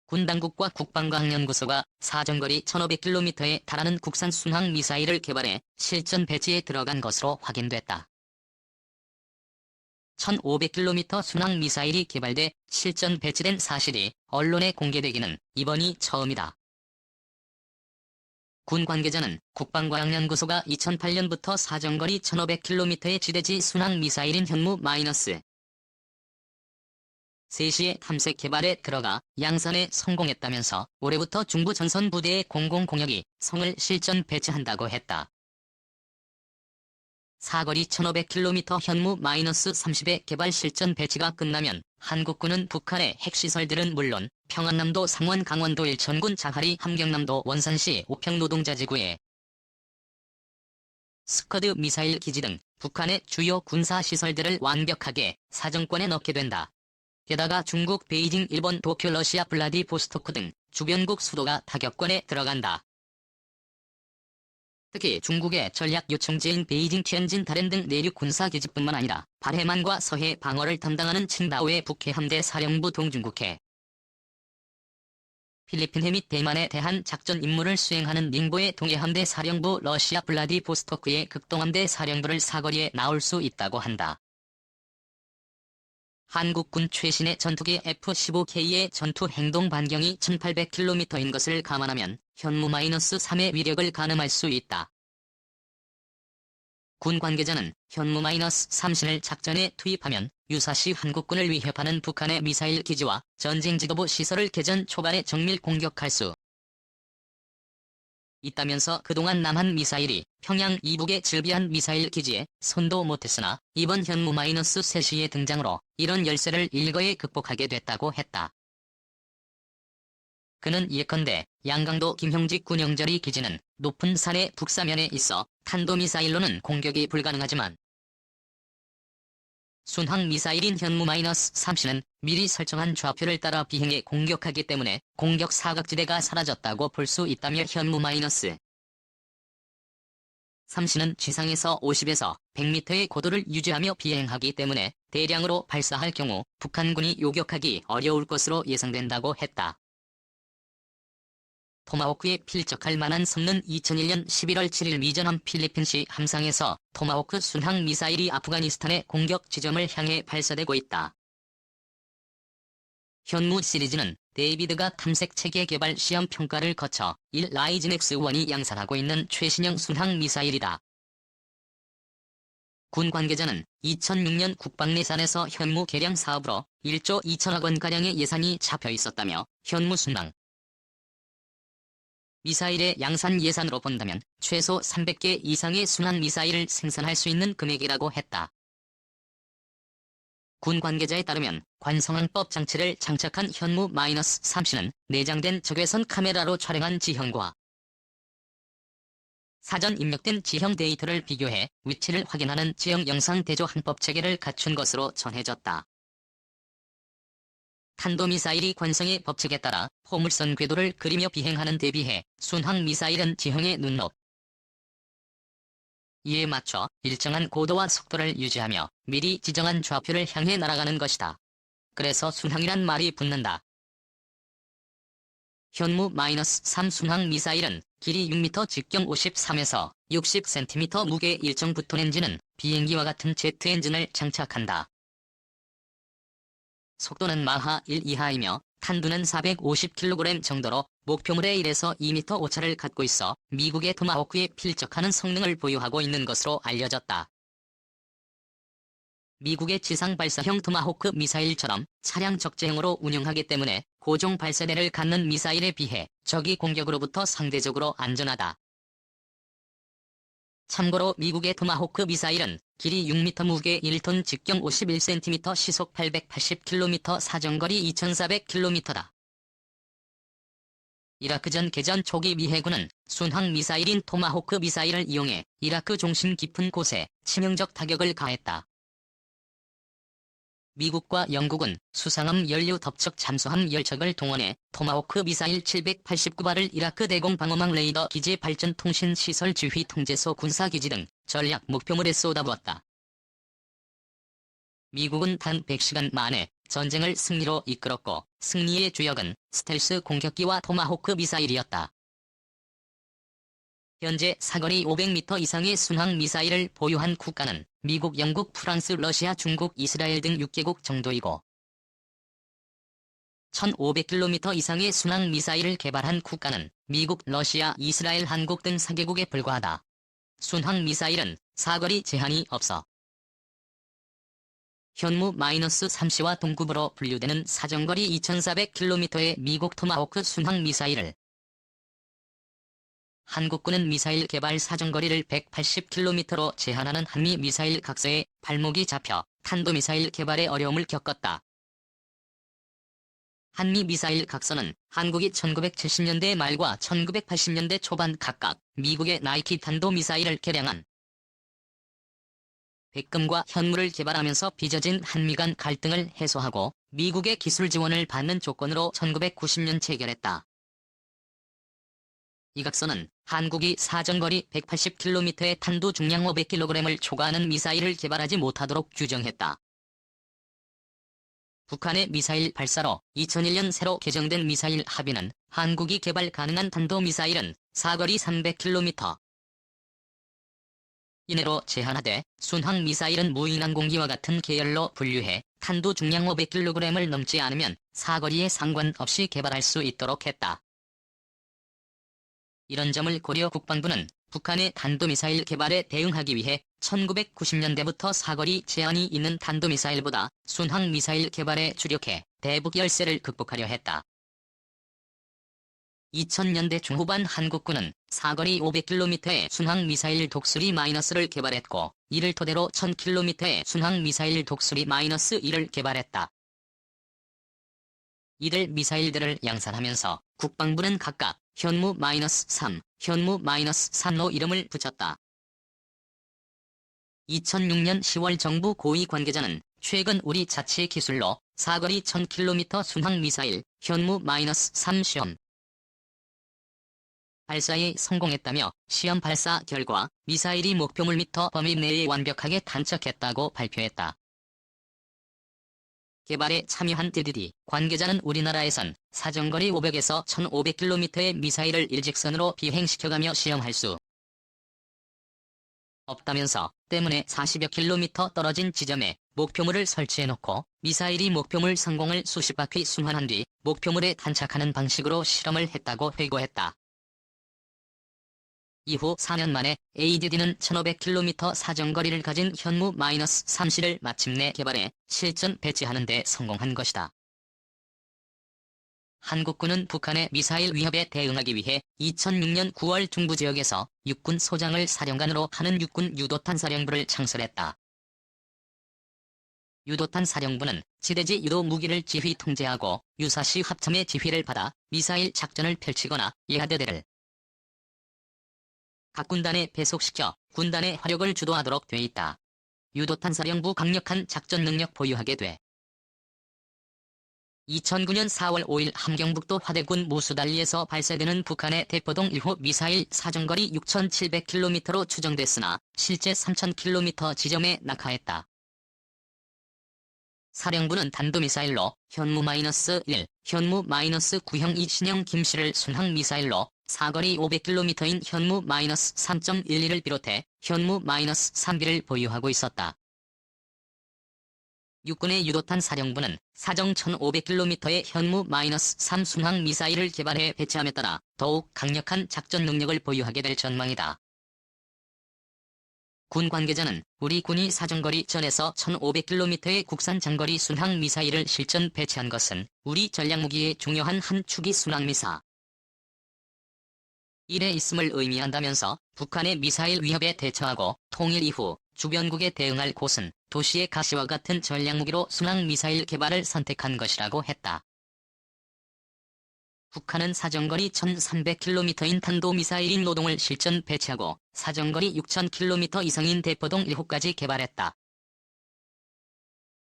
군 당국과 국방과학연구소가 사정거리 1500km에 달하는 국산 순항미사일을 개발해 실전 배치에 들어간 것으로 확인됐다. 1500km 순항미사일이 개발돼 실전 배치된 사실이 언론에 공개되기는 이번이 처음이다. 군 관계자는 국방과학연구소가 2008년부터 사정거리 1500km의 지대지 순항미사일인 현무-3의 탐색 개발에 들어가 양산에 성공했다면서 올해부터 중부 전선 부대의 공공공역이 성을 실전 배치한다고 했다. 사거리 1500km 현무-30의 개발 실전 배치가 끝나면 한국군은 북한의 핵시설들은 물론 평안남도 상원 강원도 일천군 자하리 함경남도 원산시 오평노동자지구에 스커드 미사일 기지 등 북한의 주요 군사시설들을 완벽하게 사정권에 넣게 된다. 게다가 중국 베이징, 일본 도쿄, 러시아 블라디보스토크 등 주변국 수도가 타격권에 들어간다. 특히 중국의 전략 요청지인 베이징, 티안진, 다롄 등 내륙 군사기지뿐만 아니라 발해만과 서해 방어를 담당하는 칭다오의 북해 함대 사령부, 동중국해, 필리핀해 및 대만에 대한 작전 임무를 수행하는 닝보의 동해함대 사령부, 러시아 블라디보스토크의 극동함대 사령부를 사거리에 나올 수 있다고 한다. 한국군 최신의 전투기 F-15K의 전투 행동 반경이 1800km인 것을 감안하면 현무-3의 위력을 가늠할 수 있다. 군 관계자는 현무-3을 작전에 투입하면 유사시 한국군을 위협하는 북한의 미사일 기지와 전쟁 지도부 시설을 개전 초반에 정밀 공격할 수 있다면서 그동안 남한 미사일이 평양 이북의 질비한 미사일 기지에 손도 못했으나 이번 현무-3의 등장으로 이런 열세를 일거에 극복하게 됐다고 했다. 그는 예컨대 양강도 김형직 군영저리 기지는 높은 산의 북사면에 있어 탄도미사일로는 공격이 불가능하지만 순항미사일인 현무-3는 미리 설정한 좌표를 따라 비행해 공격하기 때문에 공격 사각지대가 사라졌다고 볼 수 있다며 현무-3는 지상에서 50에서 100m의 고도를 유지하며 비행하기 때문에 대량으로 발사할 경우 북한군이 요격하기 어려울 것으로 예상된다고 했다. 토마호크에 필적할 만한 섬는 2001년 11월 7일 미전함 필리핀시 함상에서 토마호크 순항 미사일이 아프가니스탄의 공격 지점을 향해 발사되고 있다. 현무 시리즈는 데이비드가 탐색 체계 개발 시험 평가를 거쳐 라이즌 X1이 양산하고 있는 최신형 순항 미사일이다. 군 관계자는 2006년 국방예산에서 현무 개량 사업으로 1조 2천억 원가량의 예산이 잡혀 있었다며 현무 순항 미사일의 양산 예산으로 본다면 최소 300개 이상의 순항 미사일을 생산할 수 있는 금액이라고 했다. 군 관계자에 따르면 관성항법 장치를 장착한 현무-3는 내장된 적외선 카메라로 촬영한 지형과 사전 입력된 지형 데이터를 비교해 위치를 확인하는 지형 영상 대조 항법 체계를 갖춘 것으로 전해졌다. 탄도미사일이 관성의 법칙에 따라 포물선 궤도를 그리며 비행하는 데 비해 순항미사일은 지형의 눈높 이에 맞춰 일정한 고도와 속도를 유지하며 미리 지정한 좌표를 향해 날아가는 것이다. 그래서 순항이란 말이 붙는다. 현무-3 순항미사일은 길이 6m, 직경 53에서 60cm, 무게 일정 부톤 엔진은 비행기와 같은 제트 엔진을 장착한다. 속도는 마하 1 이하이며 탄두는 450kg 정도로 목표물의 1에서 2m 오차를 갖고 있어 미국의 토마호크에 필적하는 성능을 보유하고 있는 것으로 알려졌다. 미국의 지상 발사형 토마호크 미사일처럼 차량 적재형으로 운용하기 때문에 고정 발사대를 갖는 미사일에 비해 적의 공격으로부터 상대적으로 안전하다. 참고로 미국의 토마호크 미사일은 길이 6m, 무게 1톤, 직경 51cm, 시속 880km, 사정거리 2400km다. 이라크전 개전 초기 미 해군은 순항 미사일인 토마호크 미사일을 이용해 이라크 중심 깊은 곳에 치명적 타격을 가했다. 미국과 영국은 수상함 연료 덮척 잠수함 열척을 동원해 토마호크 미사일 789발을 이라크 대공 방어망 레이더 기지 발전 통신 시설 지휘 통제소 군사기지 등 전략 목표물에 쏟아부었다. 미국은 단 100시간 만에 전쟁을 승리로 이끌었고 승리의 주역은 스텔스 공격기와 토마호크 미사일이었다. 현재 사거리 500m 이상의 순항 미사일을 보유한 국가는 미국, 영국, 프랑스, 러시아, 중국, 이스라엘 등 6개국 정도이고 1500km 이상의 순항 미사일을 개발한 국가는 미국, 러시아, 이스라엘, 한국 등 4개국에 불과하다. 순항 미사일은 사거리 제한이 없어 현무-3C와 동급으로 분류되는 사정거리 2400km의 미국 토마호크 순항 미사일을 한국군은 미사일 개발 사정거리를 180km로 제한하는 한미 미사일 각서에 발목이 잡혀 탄도미사일 개발에 어려움을 겪었다. 한미 미사일 각서는 한국이 1970년대 말과 1980년대 초반 각각 미국의 나이키 탄도미사일을 개량한 백금과 현무를 개발하면서 빚어진 한미 간 갈등을 해소하고 미국의 기술 지원을 받는 조건으로 1990년 체결했다. 이 각서는 한국이 사정거리 180km의 탄도 중량 500kg을 초과하는 미사일을 개발하지 못하도록 규정했다. 북한의 미사일 발사로 2001년 새로 개정된 미사일 합의는 한국이 개발 가능한 탄도미사일은 사거리 300km 이내로 제한하되 순항 미사일은 무인항공기와 같은 계열로 분류해 탄도 중량 500kg을 넘지 않으면 사거리에 상관없이 개발할 수 있도록 했다. 이런 점을 고려 국방부는 북한의 탄도미사일 개발에 대응하기 위해 1990년대부터 사거리 제한이 있는 탄도미사일보다 순항 미사일 개발에 주력해 대북 열세를 극복하려 했다. 2000년대 중후반 한국군은 사거리 500km의 순항 미사일 독수리 -를 개발했고 이를 토대로 1000km의 순항 미사일 독수리 -1을 개발했다. 이들 미사일들을 양산하면서 국방부는 각각 현무-3, 현무-3로 이름을 붙였다. 2006년 10월 정부 고위 관계자는 최근 우리 자체 기술로 사거리 1000km 순항 미사일 현무-3 시험 발사에 성공했다며 시험 발사 결과 미사일이 목표물 미터 범위 내에 완벽하게 탄착했다고 발표했다. 개발에 참여한 DDD 관계자는 우리나라에선 사정거리 500에서 1500km의 미사일을 일직선으로 비행시켜가며 시험할 수 없다면서 때문에 40여 킬로미터 떨어진 지점에 목표물을 설치해놓고 미사일이 목표물 상공을 수십 바퀴 순환한 뒤 목표물에 탄착하는 방식으로 실험을 했다고 회고했다. 이후 4년 만에 ADD는 1500km 사정거리를 가진 현무-3C를 마침내 개발해 실전 배치하는 데 성공한 것이다. 한국군은 북한의 미사일 위협에 대응하기 위해 2006년 9월 중부지역에서 육군 소장을 사령관으로 하는 육군 유도탄 사령부를 창설했다. 유도탄 사령부는 지대지 유도 무기를 지휘 통제하고 유사시 합참의 지휘를 받아 미사일 작전을 펼치거나 예하대대를 각 군단에 배속시켜 군단의 화력을 주도하도록 돼 있다. 유도탄 사령부 강력한 작전 능력 보유하게 돼 2009년 4월 5일 함경북도 화대군 무수달리에서 발사되는 북한의 대포동 1호 미사일 사정거리 6700km로 추정됐으나 실제 3000km 지점에 낙하했다. 사령부는 단도미사일로 현무-1, 현무-9형 이신형 김씨를 순항미사일로 사거리 500km인 현무-3.12를 비롯해 현무-3B를 보유하고 있었다. 육군의 유도탄 사령부는 사정 1500km의 현무-3 순항 미사일을 개발해 배치함에 따라 더욱 강력한 작전 능력을 보유하게 될 전망이다. 군 관계자는 우리 군이 사정거리 전에서 1500km의 국산 장거리 순항 미사일을 실전 배치한 것은 우리 전략무기의 중요한 한 축이 순항미사 일에 있음을 의미한다면서 북한의 미사일 위협에 대처하고 통일 이후 주변국에 대응할 곳은 도시의 가시와 같은 전략무기로 순항미사일 개발을 선택한 것이라고 했다. 북한은 사정거리 1300km인 탄도미사일인 노동을 실전 배치하고 사정거리 6000km 이상인 대포동 1호까지 개발했다.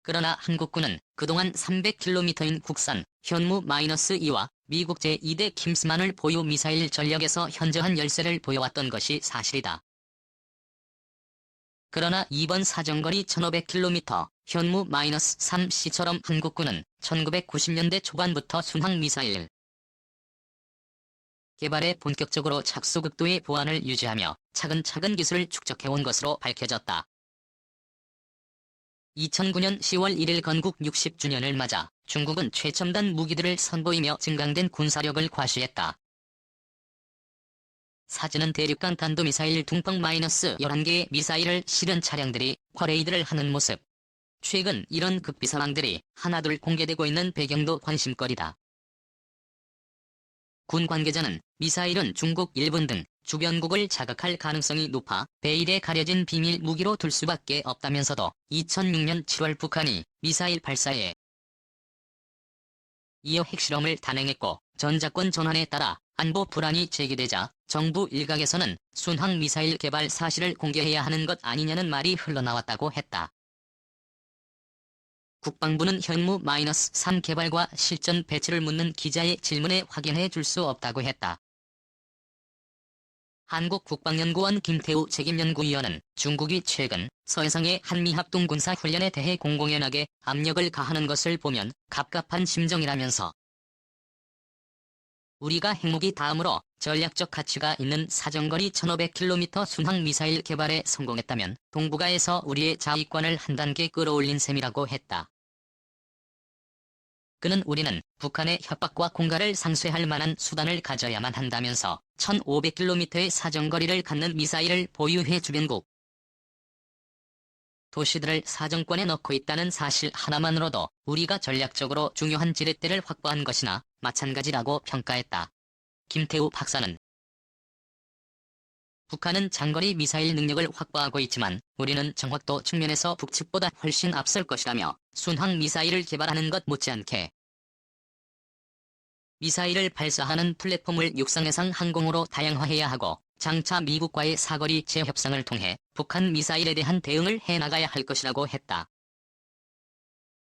그러나 한국군은 그동안 300km인 국산 현무-2와 미국 제2대 킴스만을 보유 미사일 전력에서 현저한 열세를 보여왔던 것이 사실이다. 그러나 이번 사정거리 1500km, 현무 -3C처럼 한국군은 1990년대 초반부터 순항미사일 개발에 본격적으로 착수극도의 보안을 유지하며 차근차근 기술을 축적해온 것으로 밝혀졌다. 2009년 10월 1일 건국 60주년을 맞아 중국은 최첨단 무기들을 선보이며 증강된 군사력을 과시했다. 사진은 대륙간 탄도미사일 둥펑 -11개의 미사일을 실은 차량들이 퍼레이드를 하는 모습. 최근 이런 극비 상황들이 하나둘 공개되고 있는 배경도 관심거리다. 군 관계자는 미사일은 중국, 일본 등 주변국을 자극할 가능성이 높아 베일에 가려진 비밀 무기로 둘 수밖에 없다면서도 2006년 7월 북한이 미사일 발사에 이어 핵실험을 단행했고 전작권 전환에 따라 안보 불안이 제기되자 정부 일각에서는 순항미사일 개발 사실을 공개해야 하는 것 아니냐는 말이 흘러나왔다고 했다. 국방부는 현무 -3 개발과 실전 배치를 묻는 기자의 질문에 확인해 줄 수 없다고 했다. 한국국방연구원 김태우 책임연구위원은 중국이 최근 서해상의 한미합동군사훈련에 대해 공공연하게 압력을 가하는 것을 보면 갑갑한 심정이라면서 우리가 핵무기 다음으로 전략적 가치가 있는 사정거리 1500km 순항미사일 개발에 성공했다면 동북아에서 우리의 자위권을 한 단계 끌어올린 셈이라고 했다. 그는 우리는 북한의 협박과 공갈을 상쇄할 만한 수단을 가져야만 한다면서 1500km의 사정거리를 갖는 미사일을 보유해 주변국 도시들을 사정권에 넣고 있다는 사실 하나만으로도 우리가 전략적으로 중요한 지렛대를 확보한 것이나 마찬가지라고 평가했다. 김태우 박사는 북한은 장거리 미사일 능력을 확보하고 있지만 우리는 정확도 측면에서 북측보다 훨씬 앞설 것이라며 순항 미사일을 개발하는 것 못지않게 미사일을 발사하는 플랫폼을 육상해상 항공으로 다양화해야 하고 장차 미국과의 사거리 재협상을 통해 북한 미사일에 대한 대응을 해나가야 할 것이라고 했다.